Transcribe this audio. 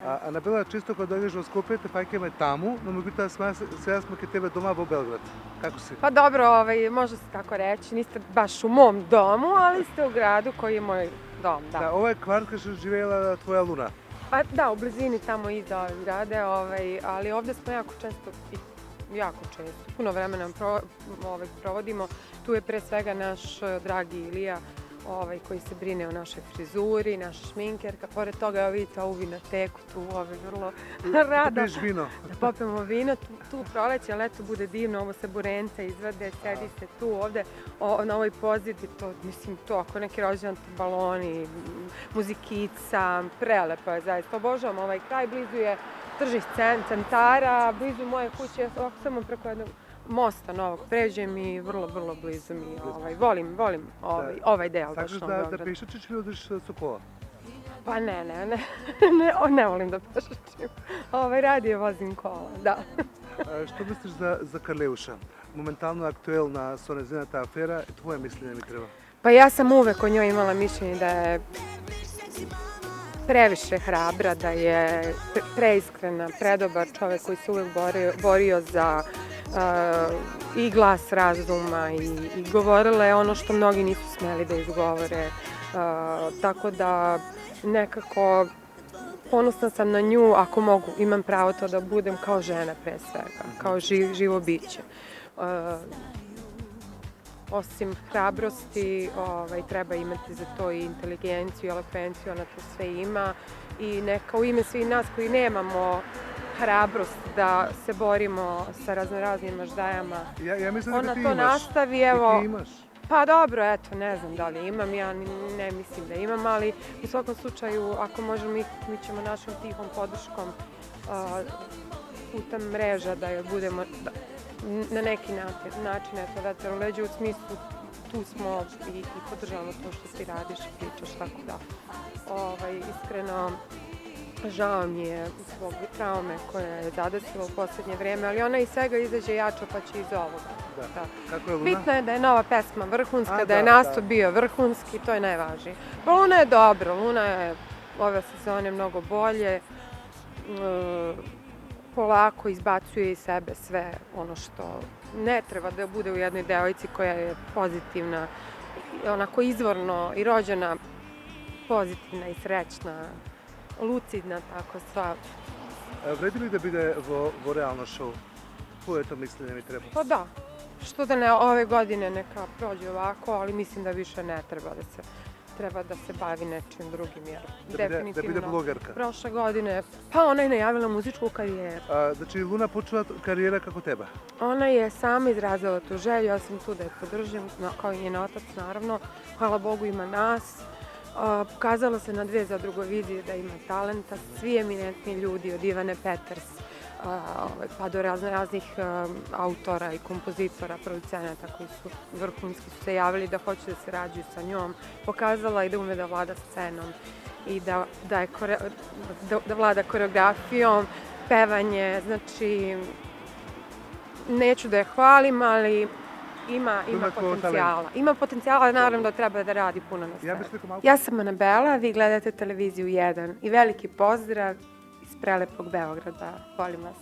Анабела, често кога дојдеш во Скопје, те паѓаме таму, но ми питаа сега сме кај тебе дома во Белград. Како си? Pa dobro, može se tako reći, niste baš u mom domu, ali ste u gradu koji je moj dom, da. Да, ова е кварт кај што живеела твоја Луна. Pa da, u blizini tamo iza ove zgrade, ali ovde smo jako često, puno vremena provodimo. Tu je pre svega naš dragi Ilija, koji se brine o našoj frizuri, naša šminkerka. Pored toga, evo vidite ovu vinoteku, tu vrlo rado. Popiješ vino. Da popijemo vino, tu proleće, leto bude divno, ovo se burence izvade, sedi se tu ovde, na ovoj pozidi, to ako neki rođendan, baloni, muzikica, prelepo je zaista. Obožavam ovaj kraj, blizu je tržnih centara, blizu moje kuće, samo preko jednog mosta novog pređem i vrlo blizu mi. Volim ovaj deo baš na Beogradu. Da pešačiš ili odeš sa kola? Pa ne volim da pešačim. Radije vozim kola, da. Што мислиш за Карлеуша? Моментално актуелна со незината афера, твое мислење ми треба. Pa ja sam uvek o njoj imala mišljenje da je previše hrabra, da je preiskrena, predobar čovek koji se uvek borio za i glas razuma i govorila je ono što mnogi nisu smeli da izgovore. Tako da nekako ponosna sam na nju, ako mogu, imam pravo to da budem kao žena pre svega, kao živo biće. Osim hrabrosti, treba imati za to i inteligenciju, elokvenciju, ona to sve ima. I neka u ime svih nas koji nemamo hrabrost da se borimo sa raznoraznim moždajama, ona to nastavi, evo. Pa dobro, eto, ne znam da li imam, ja ne mislim da imam, ali u svakom slučaju, ako možemo, mi ćemo našom tihom podrškom putem mreža da joj budemo na neki način vetar u leđu, u smislu tu smo i podržavamo to što ti radiš i pričaš, tako da iskreno žao mi je zbog traume koja je zadesila u poslednje vreme, ali ona iz svega izađe jača pa će iz ovoga. Kako je Luna? Bitno je da je nova pesma vrhunska, da je nastup bio vrhunski, to je najvažnije. Pa Luna je dobro, Luna je ove sezone mnogo bolje, polako izbacuje iz sebe sve ono što ne treba da bude u jednoj devojci koja je pozitivna, onako izvorno i rođena pozitivna i srećna, lucidna, tako sva. Vreди li da bide vo realno šou? Koje to mislenje mi treba? Pa da, što da ne, ove godine neka prođe ovako, ali mislim da više ne treba da se bavi nečim drugim, jer definitivno... Da bide blogerka? Prošle godine, pa ona je najavila muzičku karijeru. Znači Luna počela karijera kako teba? Ona je sama izrazila tu želju, ja sam tu da je podržim, kao i njen otac naravno, hvala Bogu ima nas. Pokazalo se na 2 zadrugovizije da ima talenta, svi eminentni ljudi od Ivane Peters pa do raznih autora i kompozitora, producenata koji su vrhunski su se javili da hoće da se rađuju sa njom. Pokazala je da ume da vlada scenom i da vlada koreografijom, pevanje, znači neću da je hvalim, ali ima potencijala. Ima potencijala, naravno da treba da radi puno na sebi. Ja sam Anabela, vi gledate televiziju 1 i veliki pozdrav iz prelepog Beograda. Volim vas.